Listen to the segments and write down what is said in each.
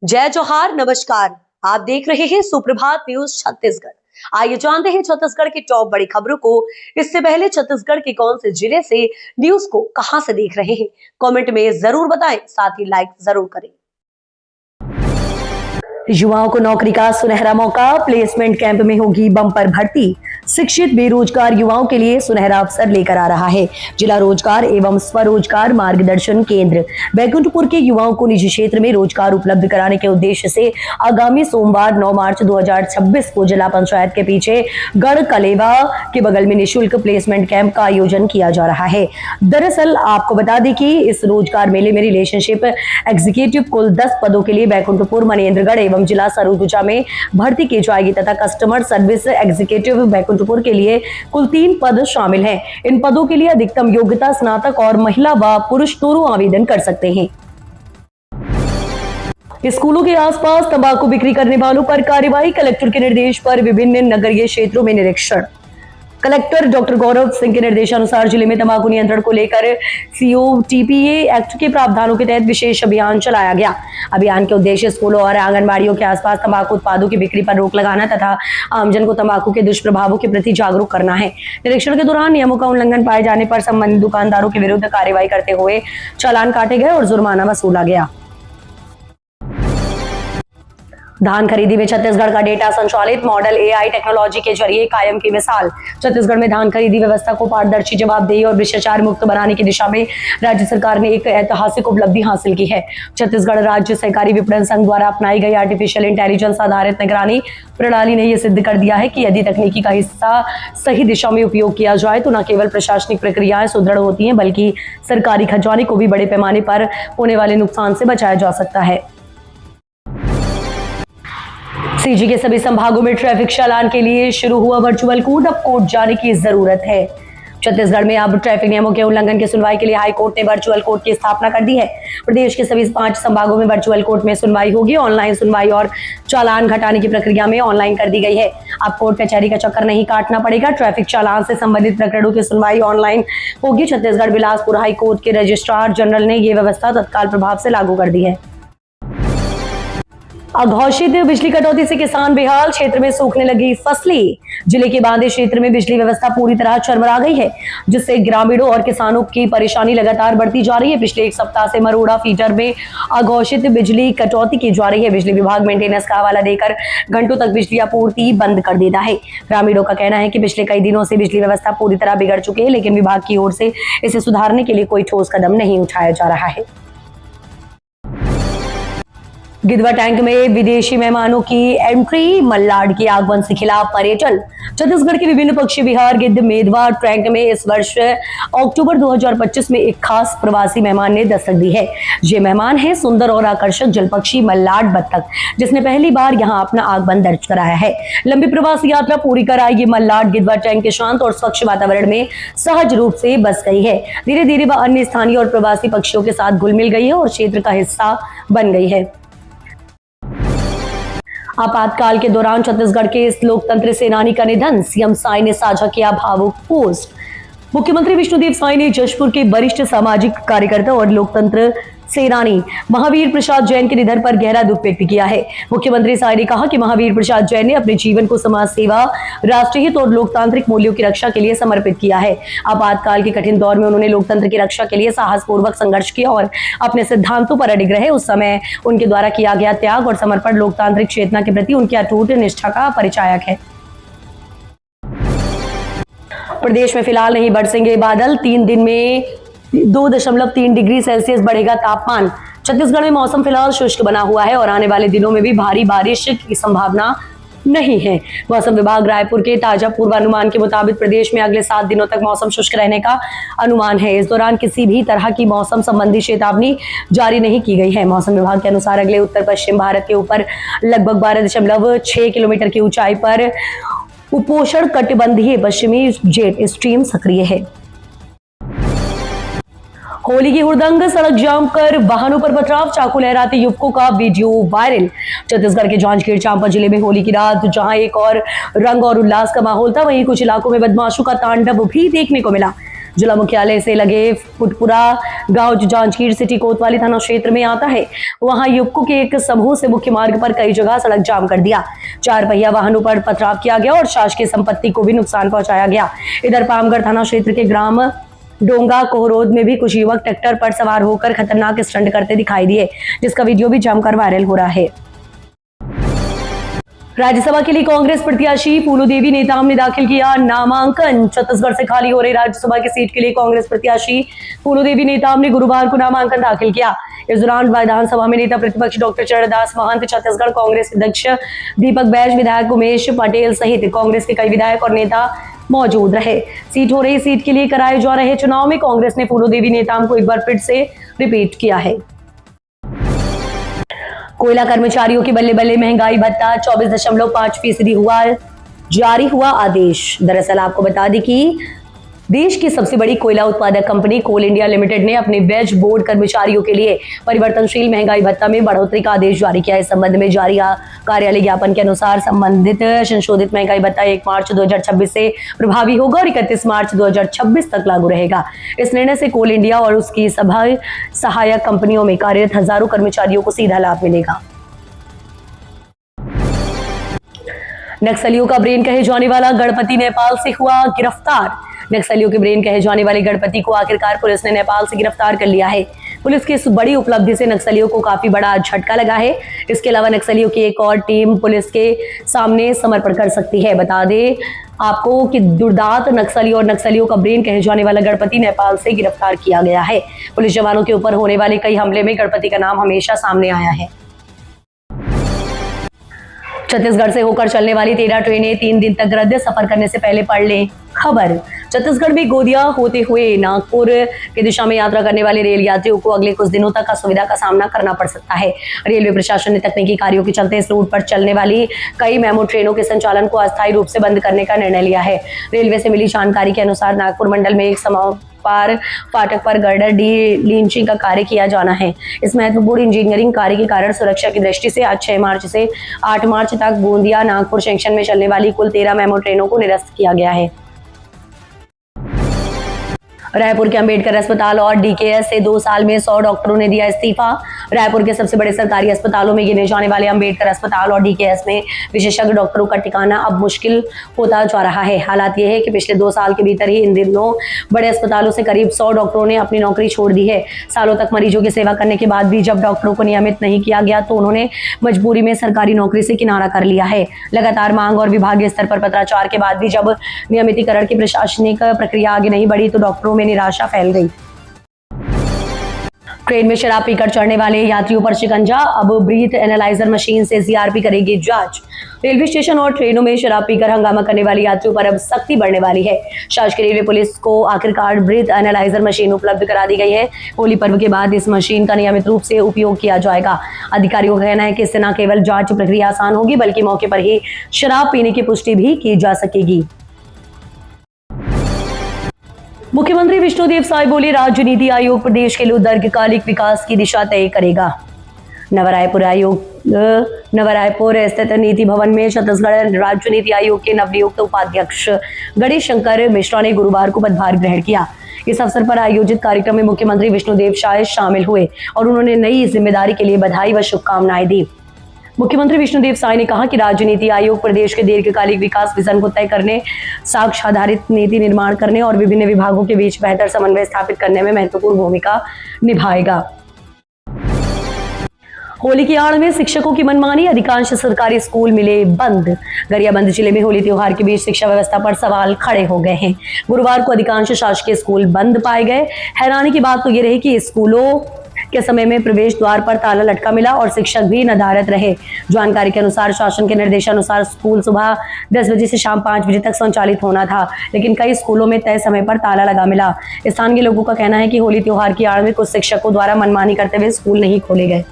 जय जोहार, नमस्कार। आप देख रहे हैं सुप्रभात न्यूज छत्तीसगढ़। आइए जानते हैं छत्तीसगढ़ की टॉप बड़ी खबरों को। इससे पहले छत्तीसगढ़ के कौन से जिले से न्यूज को कहां से देख रहे हैं, कमेंट में जरूर बताएं, साथ ही लाइक जरूर करें। युवाओं को नौकरी का सुनहरा मौका, प्लेसमेंट कैंप में होगी बम्पर भर्ती। शिक्षित बेरोजगार युवाओं के लिए सुनहरा अवसर लेकर आ रहा है जिला रोजगार एवं स्वरोजगार मार्गदर्शन केंद्र। बैकुंठपुर के युवाओं को निजी क्षेत्र में रोजगार उपलब्ध कराने के उद्देश्य से आगामी सोमवार 9 मार्च 2026 को जिला पंचायत के पीछे गढ़ कलेवा के बगल में निःशुल्क प्लेसमेंट कैंप का आयोजन किया जा रहा है। दरअसल आपको बता दें कि इस रोजगार मेले में रिलेशनशिप एग्जीक्यूटिव कुल 10 पदों के लिए बैकुंठपुर, मनेन्द्रगढ़ एवं जिला सरगुजा में भर्ती की जाएगी तथा कस्टमर सर्विस एग्जीक्यूटिव बैकुंठपुर के लिए कुल 3 पद शामिल हैं। इन पदों के लिए अधिकतम योग्यता स्नातक और महिला व पुरुष दोनों आवेदन कर सकते हैं। स्कूलों के आसपास तंबाकू बिक्री करने वालों पर कार्रवाई, कलेक्टर के निर्देश पर विभिन्न नगरीय क्षेत्रों में निरीक्षण। कलेक्टर डॉक्टर गौरव सिंह के निर्देशानुसार जिले में तंबाकू नियंत्रण को लेकर COTPA एक्ट के प्रावधानों के तहत विशेष अभियान चलाया गया। अभियान के उद्देश्य स्कूलों और आंगनबाड़ियों के आसपास तंबाकू उत्पादों की बिक्री पर रोक लगाना तथा आमजन को तंबाकू के दुष्प्रभावों के प्रति जागरूक करना है। निरीक्षण के दौरान नियमों का उल्लंघन पाए जाने पर संबंधित दुकानदारों के विरुद्ध कार्रवाई करते हुए चालान काटे गए और जुर्माना वसूला गया। धान खरीदी में छत्तीसगढ़ का डेटा संचालित मॉडल AI टेक्नोलॉजी के जरिए कायम की मिसाल। छत्तीसगढ़ में धान खरीदी व्यवस्था को पारदर्शी, जवाबदेही और भ्रष्टाचार मुक्त बनाने की दिशा में राज्य सरकार ने एक ऐतिहासिक उपलब्धि हासिल की है। छत्तीसगढ़ राज्य सहकारी विपणन संघ द्वारा अपनाई गई आर्टिफिशियल इंटेलिजेंस आधारित निगरानी प्रणाली ने यह सिद्ध कर दिया है कि यदि तकनीकी का हिस्सा सही दिशा में उपयोग किया जाए तो न केवल प्रशासनिक प्रक्रियाएं सुदृढ़ होती हैं बल्कि सरकारी खजाने को भी बड़े पैमाने पर होने वाले नुकसान से बचाया जा सकता है। CG के सभी संभागों में ट्रैफिक चालान के लिए शुरू हुआ वर्चुअल कोर्ट, अब कोर्ट जाने की जरूरत है। छत्तीसगढ़ में अब ट्रैफिक नियमों के उल्लंघन की सुनवाई के लिए हाई कोर्ट ने वर्चुअल कोर्ट की स्थापना कर दी है। प्रदेश के सभी 5 संभागों में वर्चुअल कोर्ट में सुनवाई होगी। ऑनलाइन सुनवाई और चालान घटाने की प्रक्रिया में ऑनलाइन कर दी गई है। अब कोर्ट कचहरी का चक्कर नहीं काटना पड़ेगा। ट्रैफिक चालान से संबंधित प्रकरणों की सुनवाई ऑनलाइन होगी। छत्तीसगढ़ बिलासपुर हाई कोर्ट के रजिस्ट्रार जनरल ने यह व्यवस्था तत्काल प्रभाव से लागू कर दी है। अघोषित बिजली कटौती से किसान बेहाल, क्षेत्र में सूखने लगी फसलें। जिले के बांदे क्षेत्र में बिजली व्यवस्था पूरी तरह चरमरा गई है, जिससे ग्रामीणों और किसानों की परेशानी लगातार बढ़ती जा रही है। पिछले 1 सप्ताह से मरोड़ा फीडर में अघोषित बिजली कटौती की जा रही है। बिजली विभाग मेंटेनेंस का हवाला देकर घंटों तक बिजली आपूर्ति बंद कर देता है। ग्रामीणों का कहना है कि पिछले कई दिनों से बिजली व्यवस्था पूरी तरह बिगड़ चुकी है, लेकिन विभाग की ओर से इसे सुधारने के लिए कोई ठोस कदम नहीं उठाया जा रहा है। गिद्धवा टैंक में विदेशी मेहमानों की एंट्री, मल्लाड के आगमन से खिलाफ पर्यटन। छत्तीसगढ़ के विभिन्न पक्षी विहार गिद्ध मेदवा टैंक में इस वर्ष अक्टूबर 2025 में एक खास प्रवासी मेहमान ने दस्तक दी है। ये मेहमान है सुंदर और आकर्षक जल पक्षी मल्लाड बत्तख, जिसने पहली बार यहाँ अपना आगमन दर्ज कराया है। लंबी प्रवासी यात्रा पूरी कर आई ये मल्लाड गिद्धवा टैंक के शांत और स्वच्छ वातावरण में सहज रूप से बस गई है। धीरे धीरे वह अन्य स्थानीय और प्रवासी पक्षियों के साथ घुल मिल गई है और क्षेत्र का हिस्सा बन गई है। आपातकाल के दौरान छत्तीसगढ़ के इस लोकतंत्र सेनानी का निधन, सीएम साई ने साझा किया भावुक पोस्ट। मुख्यमंत्री विष्णुदेव साई ने जशपुर के वरिष्ठ सामाजिक कार्यकर्ता और लोकतंत्र सेनानी महावीर प्रसाद जैन के निधन पर गहरा दुख व्यक्त किया है। मुख्यमंत्री साई ने कहा कि महावीर प्रसाद जैन ने अपने जीवन को समाज सेवा, राष्ट्रीय हित और लोकतांत्रिक मूल्यों की रक्षा के लिए समर्पित किया है। आपातकाल के कठिन दौर में उन्होंने लोकतंत्र की रक्षा के लिए साहसपूर्वक संघर्ष किया और अपने सिद्धांतों पर अडिग रहे। उस समय उनके द्वारा किया गया त्याग और समर्पण लोकतांत्रिक चेतना के प्रति उनकी अटूट निष्ठा का परिचायक है। प्रदेश में फिलहाल नहीं बरसेंगे बादल, 3 दिन में 2.3 डिग्री सेल्सियस बढ़ेगा तापमान। छत्तीसगढ़ में मौसम फिलहाल शुष्क बना हुआ है और आने वाले दिनों में भी भारी बारिश की संभावना नहीं है। मौसम विभाग रायपुर के ताजा पूर्वानुमान के मुताबिक प्रदेश में अगले 7 दिनों तक मौसम शुष्क रहने का अनुमान है। इस दौरान किसी भी तरह की मौसम संबंधी चेतावनी जारी नहीं की गई है। मौसम विभाग के अनुसार अगले उत्तर पश्चिम भारत के ऊपर लगभग 12.6 किलोमीटर की ऊंचाई पर उपोष्ण कटिबंधीय पश्चिमी जेट स्ट्रीम सक्रिय है। होली की हुड़दंग, सड़क जाम कर वाहनों पर पथराव, चाकू लहराते युवकों का वीडियो वायरल। छत्तीसगढ़ के जांजगीर चांपा जिले में होली की रात जहां एक और रंग और उल्लास का माहौल था, वहीं कुछ इलाकों में बदमाशों का तांडव भी देखने को मिला। जिला मुख्यालय से लगे फुटपुरा गांव जो जांजगीर सिटी कोतवाली थाना क्षेत्र में आता है, वहां युवकों के एक समूह से मुख्य मार्ग पर कई जगह सड़क जाम कर दिया। 4 पहिया वाहनों पर पथराव किया गया और शासकीय संपत्ति को भी नुकसान पहुंचाया गया। इधर पामगढ़ थाना क्षेत्र के ग्राम डोंगा कोहरोद में भी कुछ युवक ट्रैक्टर पर सवार होकर खतरनाक स्टंट करते दिखाई दिए, जिसका वीडियो भी जमकर वायरल हो रहा है। राज्यसभा के लिए कांग्रेस प्रत्याशी फूलो देवी नेताम ने दाखिल किया नामांकन। छत्तीसगढ़ से खाली हो रही राज्यसभा की सीट के लिए कांग्रेस प्रत्याशी फूलो देवी नेताम ने गुरुवार को नामांकन दाखिल किया। इस दौरान विधानसभा में नेता प्रतिपक्ष डॉक्टर चरणदास महंत, छत्तीसगढ़ कांग्रेस अध्यक्ष दीपक बैज, विधायक उमेश पटेल सहित कांग्रेस के कई विधायक और नेता मौजूद रहे। सीट के लिए कराए जा रहे चुनाव में कांग्रेस ने फूलो देवी नेताम को एक बार फिर से रिपीट किया है। कोयला कर्मचारियों की बल्ले बल्ले महंगाई भत्ता 24.5% जारी हुआ आदेश। दरअसल आपको बता दें कि देश की सबसे बड़ी कोयला उत्पादक कंपनी कोल इंडिया लिमिटेड ने अपने वेज बोर्ड कर्मचारियों के लिए परिवर्तनशील महंगाई भत्ता में बढ़ोतरी का आदेश जारी किया है। इस संबंध में जारी कार्यालय ज्ञापन के अनुसार संबंधित संशोधित महंगाई भत्ता 1 मार्च 2026 से प्रभावी होगा और 31 मार्च 2026 तक लागू रहेगा। इस निर्णय से कोल इंडिया और उसकी सभी सहायक कंपनियों में कार्यरत हजारों कर्मचारियों को सीधा लाभ मिलेगा। नक्सलियों का ब्रेन कहे जाने वाला गणपति नेपाल से हुआ गिरफ्तार। नक्सलियों के ब्रेन कहे जाने वाले गणपति को आखिरकार पुलिस ने नेपाल से गिरफ्तार कर लिया है। पुलिस की इस बड़ी उपलब्धि से नक्सलियों को काफी बड़ा झटका लगा है। इसके अलावा नक्सलियों की एक और टीम पुलिस के सामने समर्पण कर सकती है। बता दें आपको कि दुर्दांत नक्सली और नक्सलियों का ब्रेन कहे जाने वाला गणपति नेपाल से गिरफ्तार किया गया है। पुलिस जवानों के ऊपर होने वाले कई हमले में गणपति का नाम हमेशा सामने आया है। छत्तीसगढ़ से होकर चलने वाली 13 ट्रेनें 3 दिन तक रद्द। सफर करने से पहले पढ़ लें खबर। छत्तीसगढ़ में गोदिया होते हुए नागपुर की दिशा में यात्रा करने वाले रेल यात्रियों को अगले कुछ दिनों तक असुविधा का सामना करना पड़ सकता है। रेलवे प्रशासन ने तकनीकी कार्यों के चलते इस रूट पर चलने वाली कई मेमो ट्रेनों के संचालन को अस्थायी रूप से बंद करने का निर्णय लिया है। रेलवे से मिली जानकारी के अनुसार नागपुर मंडल में एक पार फाटक पर गर्डर लींचिंग का कार्य किया जाना है। इस महत्वपूर्ण इंजीनियरिंग कार्य के कारण सुरक्षा की दृष्टि से आज 6 मार्च से 8 मार्च तक गोंदिया नागपुर जंक्शन में चलने वाली कुल 13 मेमो ट्रेनों को निरस्त किया गया है। रायपुर के अंबेडकर अस्पताल और डीकेएस से 2 साल में 100 डॉक्टरों ने दिया इस्तीफा। रायपुर के सबसे बड़े सरकारी अस्पतालों में गिने जाने वाले अंबेडकर अस्पताल और डीकेएस में विशेषज्ञ डॉक्टरों का ठिकाना अब मुश्किल होता जा रहा है। हालात यह है कि पिछले 2 साल के भीतर ही इन दिनों बड़े अस्पतालों से करीब 100 डॉक्टरों ने अपनी नौकरी छोड़ दी है। सालों तक मरीजों की सेवा करने के बाद भी जब डॉक्टरों को नियमित नहीं किया गया तो उन्होंने मजबूरी में सरकारी नौकरी से किनारा कर लिया है। लगातार मांग और विभागीय स्तर पर पत्राचार के बाद भी जब नियमितीकरण की प्रशासनिक प्रक्रिया आगे नहीं बढ़ी तो डॉक्टरों में निराशा फैल गई। ट्रेन में शराब पीकर चढ़ने वाले यात्रियों पर शिकंजा। अब ब्रीथ एनालाइजर मशीन से सीआरपी करेगी जांच। रेलवे स्टेशन और ट्रेनों में शराब पीकर हंगामा करने वाले यात्रियों पर अब सख्ती बढ़ने वाली है। शासकीय रेलवे पुलिस को आखिरकार ब्रीथ एनालाइजर मशीन उपलब्ध करा दी गई है। होली पर्व के बाद इस मशीन का नियमित रूप से उपयोग किया जाएगा। अधिकारियों का कहना है कि इससे न केवल जांच प्रक्रिया आसान होगी बल्कि मौके पर ही शराब पीने की पुष्टि भी की जा सकेगी। मुख्यमंत्री विष्णुदेव साय बोले, राज्य नीति आयोग प्रदेश के लिए दीर्घकालिक विकास की दिशा तय करेगा। नवरायपुर स्थित नीति भवन में छत्तीसगढ़ राज्य नीति आयोग के नवनियुक्त उपाध्यक्ष गणेश शंकर मिश्रा ने गुरुवार को पदभार ग्रहण किया। इस अवसर पर आयोजित कार्यक्रम में मुख्यमंत्री विष्णुदेव साय शामिल हुए और उन्होंने नई जिम्मेदारी के लिए बधाई व शुभकामनाएं दी। मुख्यमंत्री विष्णुदेव साय ने कहा कि राज्य नीति आयोग प्रदेश के दीर्घकालिक विकास विजन को तय करने, साक्ष्य आधारित नीति निर्माण करने और विभिन्न विभागों के बीच बेहतर समन्वय स्थापित करने में महत्वपूर्ण भूमिका निभाएगा। होली की आड़ में शिक्षकों की मनमानी, अधिकांश सरकारी स्कूल मिले बंद। गरियाबंद जिले में होली त्योहार के बीच शिक्षा व्यवस्था पर सवाल खड़े हो गए हैं। गुरुवार को अधिकांश शासकीय स्कूल बंद पाए गए। हैरानी की बात तो ये रही कि स्कूलों के समय में प्रवेश द्वार पर ताला लटका मिला और शिक्षक भी नदारद रहे। जानकारी के अनुसार शासन के निर्देशानुसार स्कूल सुबह 10 बजे से शाम 5 बजे तक संचालित होना था, लेकिन कई स्कूलों में तय समय पर ताला लगा मिला। स्थानीय लोगों का कहना है कि होली त्योहार की आड़ में कुछ शिक्षकों द्वारा मनमानी करते हुए स्कूल नहीं खोले गए।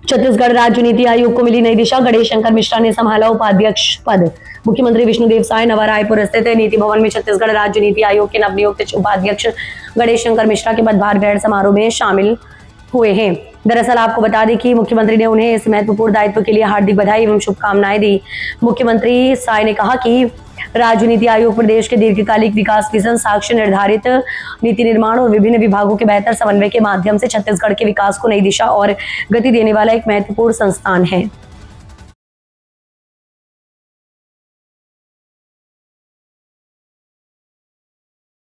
छत्तीसगढ़ राज्य नीति आयोग को मिली नई दिशा, गणेश शंकर मिश्रा ने संभाला उपाध्यक्ष पद। मुख्यमंत्री विष्णुदेव साय नवा रायपुर स्थित नीति भवन में छत्तीसगढ़ राज्य नीति आयोग के नवनियुक्त उपाध्यक्ष गणेश शंकर मिश्रा के पदभार ग्रहण समारोह में शामिल हुए हैं। दरअसल आपको बता दें कि मुख्यमंत्री ने उन्हें इस महत्वपूर्ण दायित्व के लिए हार्दिक बधाई एवं शुभकामनाएं दी। मुख्यमंत्री साय ने कहा कि राज्य नीति आयोग प्रदेश के दीर्घकालिक विकास विजन, साक्ष्य निर्धारित नीति निर्माण और विभिन्न विभागों के बेहतर समन्वय के माध्यम से छत्तीसगढ़ के विकास को नई दिशा और गति देने वाला एक महत्वपूर्ण संस्थान है।